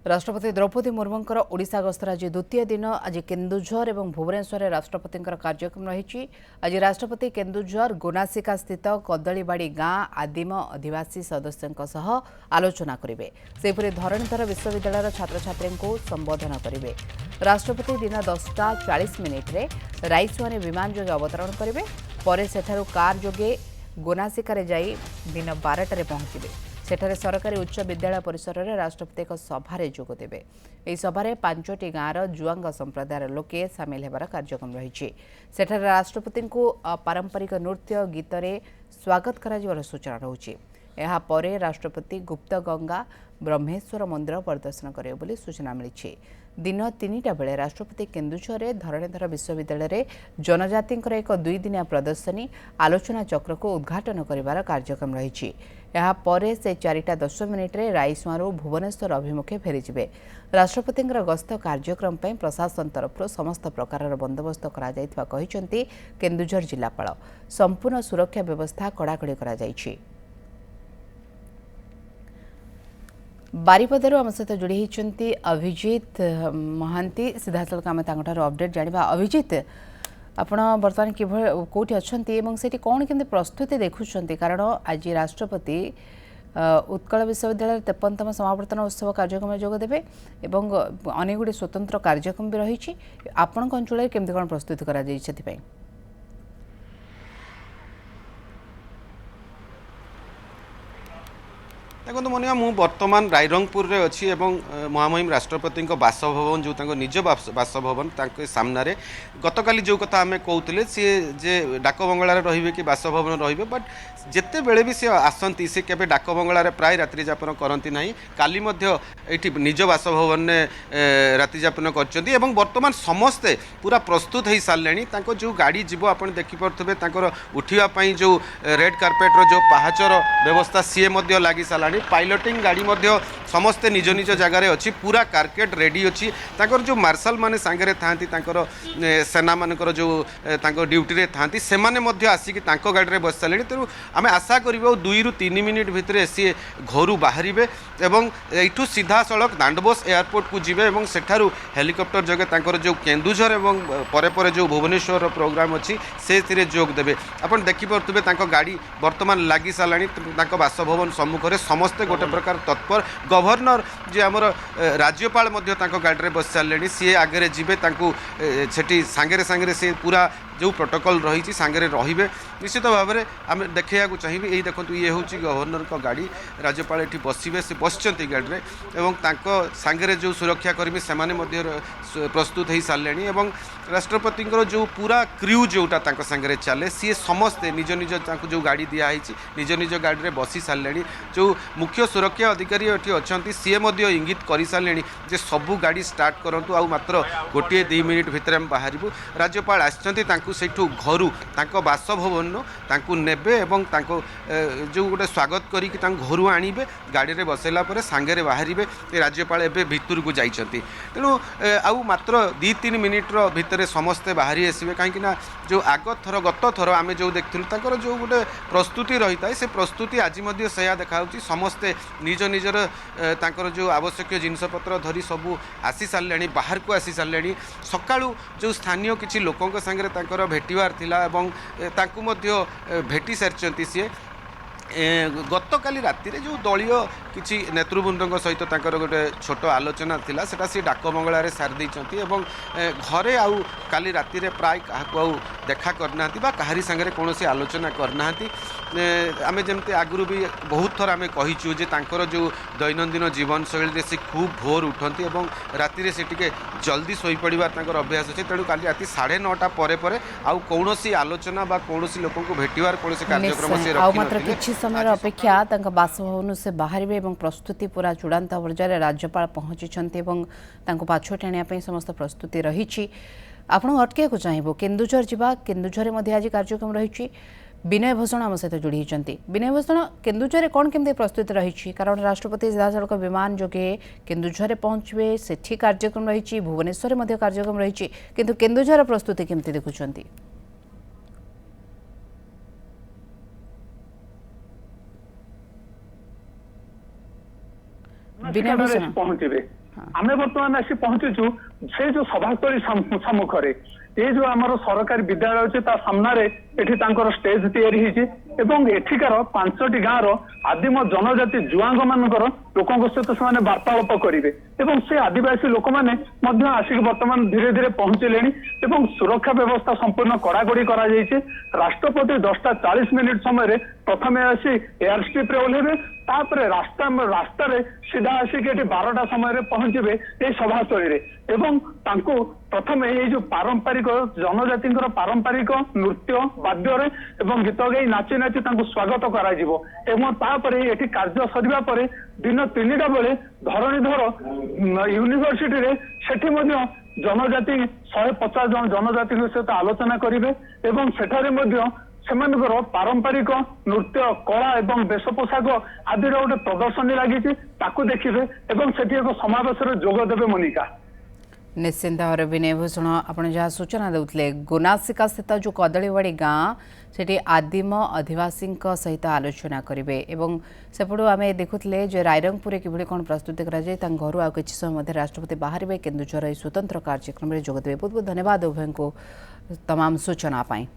राष्ट्रपति द्रौपदी मुर्मूंकर ओडिशा गस्तर आज द्वितीय दिन आज केन्दुझर और भुवनेश्वर राष्ट्रपति कार्यक्रम रही। आज राष्ट्रपति केन्दुझर गोनासिका स्थित कदलीबाड़ी गाँ आदिम आदिवासी सदस्यों आलोचना करेंगे। सेपरी धरणीधर विश्वविद्यालय छात्र छात्री को संबोधन करेंगे। राष्ट्रपति दिन 10:40 राइसुआनी विमान जोगे अवतरण करेंगे। पर सेठारु कार जोगे गोनासिकार जाई दिन 12टार पहुंचे। सेठारे सरकारी उच्च विद्यालय परिसर में राष्ट्रपति एक सभारे जोग देबे। एही सभारे 5टी गाँवर जुआंग संप्रदायर लोके सामिल हेबार कार्यक्रम रही। सेठारे राष्ट्रपति को पारंपरिक नृत्य गीत रे स्वागत कराजिवार सूचना रहुछि। एहा परे राष्ट्रपति गुप्त गंगा ब्रह्मेश्वर मंदिर परिदर्शन करेंगे बोली सूचना मिली। दिन 3टा बेले राष्ट्रपति केन्दुझर धरणीधर विश्वविद्यालय जनजाति एक 2 दिनिया प्रदर्शनी आलोचना चक्र को उद्घाटन करिवार कार्यक्रम रही। यहाँ परे से 4:10 राइसुआरू भुवनेश्वर अभिमुखे फेरीजिबे। राष्ट्रपति गस्त कार्यक्रम पर प्रशासन तरफ समस्त प्रकार बंदोबस्त करा जायथिबा कहिसेंती केन्दुझर जिलापाल। संपूर्ण सुरक्षा व्यवस्था कड़ाकड़ी करा जायछि। बारिपदारू आम सहित जोड़ी होती अभिजित महांती सीधासल आम अपडेट जाना। अभिजित आपण बर्तमान कि कौटी अच्छा से कौन के प्रस्तुति देखुं कारण आज राष्ट्रपति उत्कल विश्वविद्यालय 53तम समावर्तन उत्सव कार्यक्रम जोगदेवे और अनेक गुड़ी स्वतंत्र कार्यक्रम भी रही। आपण अंचल केमती कौन प्रस्तुति करा देखो मनिया मु बर्तमान रायरंगपुर रे अच्छी महामहिम राष्ट्रपति बासभवन जो निज बासभवन सामने गतकाली जो कथा आम कहते सी जे डाक बंगलार रे कि बासभवन रे बट जिते बेले भी सी आसती सी केबे डाक बंगलार प्राय रात्रि जापन करती ना। काली ये निज बासभवन ने रात्रि जापन कर बर्तमान समस्ते पूरा प्रस्तुत हो सारे जो गाड़ी जीव आप देखिपे उठापी जो रेड कार्पेटर जो पहाचर व्यवस्था सी लगी सारा पाइलटिंग गाड़ी समस्ते निज निज जगार अच्छी पूरा कार्केट रेडी अच्छी जो मार्शल माने सांगरे थांती सेना मानकर जो ड्यूटी रे थांती से आसिक गाड़ी में बस सारे। तेणु आम आशा कर 2 ରୁ 3 मिनिट भितर सी घर बाहर यू सीधा सड़क दांडबोस एयरपोर्ट को जीवे और सेठारू हेलिकॉप्टर जगह जो केन्दुझर और पर जो भुवनेश्वर प्रोग्राम अच्छी से जोग देवे। आप देखिपे गाड़ी बर्तमान लगी सारा बासभवन सम्मुख में समस्ते गोटे प्रकार तत्पर। गवर्नर जी आमर राज्यपाल गाड़ी में बस सारे सी आगे जीवे सेठी सांगरे सांगरे से पूरा जो प्रोटोकॉल रही सांगरे रहिबे। निश्चित भाव में आम देखा चाहिए यही देखो ये हूँ गवर्नर का गाड़ी राज्यपाल ये बसवे से बसचंती गाड़ी में और सांगरे जो सुरक्षाकर्मी से प्रस्तुत हो सारे और राष्ट्रपति जो पूरा क्रू जोटा सांगरे चले सी समस्ते निज निज जो गाड़ी दिखाई निज निज गाड़ी में बसी सारे। जो मुख्य सुरक्षा अधिकारी ये अच्छा सी इंगित कर सारे जे सबू गाड़ी स्टार्ट करूँ आ मात्र 1-2 मिनिट भितर आम बाहर। राज्यपाल आसचंती सेठू घर बासभवन नेबे जो गोटे स्वागत करी घर आणवे गाड़ी में बसैला सांगे बाहर राज्यपाल एवं भितर को जाइए। तेणु आउ मात्र 2-3 मिनिट भितर समस्ते बाहरी आसवे कहीं जो आग थर गत थर आम जो देखूँ जो गोटे प्रस्तुति रही था से प्रस्तुति आज से देखा समस्ते निज निजर जो आवश्यक जिनपतर धरी सबू आसी सारे बाहर को आसी सारे। सका जो स्थानीय किसी लोकों सांगे भेटार थिला भेटी सारी सी गतकाली राति जो दलीय किसी नेतृवृंद सहित गोटे छोट आलोचना थिला सेटा सी डाक बंगलार सारी घरे आउ काली राति रे प्राय क्या देखा करना कहारी सांगे कौन आलोचना करना। आम जमती आगु भी बहुत थर आम कहीचु जे जो दैनंदिन जीवन शैली से खूब भोर उठती और राति से टिके जल्दी शोपड़ार अभ्यास अच्छे। तेणु काली राति 9:30 पर आउ कौन आलोचना बा कौन लोक भेटार कौन कार्यक्रम से समय अपेक्षा बासभवन से बाहर प्रस्तुति पूरा चूड़ांत पर्यायर राज्यपाल पहुंची पाछ टाणिया समस्त प्रस्तुति रही। आपन अटके को चाहबो केन्दुझर जीवा केन्दुझर आज कार्यक्रम रही। विनय भूषण आम सहित जोड़ी होती। विनय भूषण केन्दुझर कौन केमती प्रस्तुति रही कारण राष्ट्रपति सीधासख विमान जोगे केन्दुझर पहुंचे सेठी कार्यक्रम रही भुवनेश्वर कार्यक्रम रही किंतु केन्दुझर प्रस्तुति केमती देखुंत? विनय भूषण पहुंचे आमे वर्तमान आसी पहुंचीचु से जो सभास्थली सम्मुखरे ये जो आमर सरकारी विद्यालय अच्छे ता सामने एठी तांकर स्टेज तैयारी होती एवं एठिकार 5टी गाँव आदिम जनजाति जुआंग मानकर लोकों सहित से वार्तालाप करेंगे एवं से आदिवासी लोक मैंने आसिक बर्तमान धीरे धीरे पहुंचले एवं सुरक्षा व्यवस्था संपूर्ण कड़ाकड़ी करा जायछि। राष्ट्रपति 10:40 समय प्रथम आसी एयर स्ट्रिप रे ओल्हेबे तापरे रास्ता सीधा आसिक 12टा समय पहुंचे ये सभास्थली रे एवं तांको प्रथम ये जो पारंपरिक जनजाति पारंपरिक नृत्य वाद्य एवं गीत गाई नाची नाची तांको स्वागत करा जिवो एवं तापरे एठी कार्य सरिबा परे दिन 3टा बेले धरणीधर यूनिवर्सिटी रे सेठी मध्ये जनजाति 150 जन जनजाति सहित आलोचना करिवे एवं सेठारे मध्ये सेमानकर पारंपरिक नृत्य कला एवं वेश पोशाक आदि गोटे प्रदर्शनी लगी ताकू देखिए एवं सेठी एक समावेश जोग देवे मोनिका। निश्चिंत भाव विनय भूषण आपड़ जहाँ सूचना देते गोनासिका स्थित जो कदलीवाड़ी गाँ से आदिम आदिवासी सहित आलोचना करेंगे एवं सेपटू आम देखुले जे रायरंगपुर किभली कौन प्रस्तुति कराए घर आ किसी समय राष्ट्रपति बाहर केन्दुझर स्वतंत्र कार्यक्रम में जोगदेवे। बहुत बहुत धन्यवाद उभय को तमाम सूचना पाई।